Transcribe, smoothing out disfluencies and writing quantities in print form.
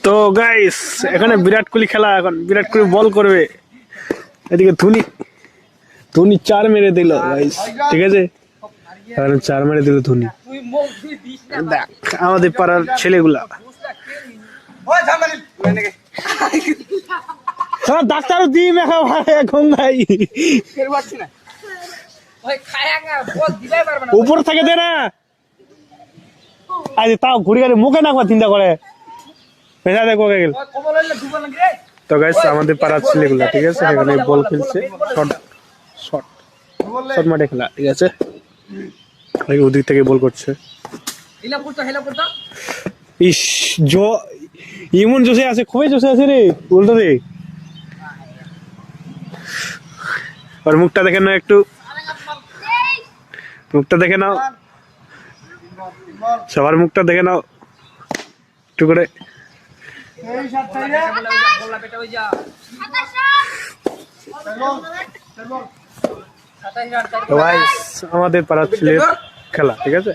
তো গাইস এখানে বিরাট কোহলি খেলা, এখন বিরাট কোহলি বল করবে, এদিকে ধোনি ধোনি 4 মেরে দিল গাইস, ঠিক আছে, এখন 4 মেরে দিল ধোনি। দেখ আমাদের পাড়ার ছেলেগুলা, ডাক্তার দি মেখা ভাই এখন ভাই উপর থেকে দে না, আজ তাও ঘুরি গাড়ি মুখে নাকবা চিন্তা করে পেশা দেখো গেল। তো গাইস আমাদের পাড়ার ছেলেগুলা, ঠিক আছে, এখানে বল খেলছে, শর্ট শর্ট শর্ট মাঠে খেলা, ঠিক আছে, ওদিক থেকে বল করছে। ইস ইমন জোসে আছে, খুবই জোসে আছে রে, উল্টো রে, আর মুখটা দেখে নাও একটু, মুখটা দেখে নাও, সবার মুখটা দেখে নাও একটু করে। আমাদের পাড়ার ছেলের খেলা, ঠিক আছে।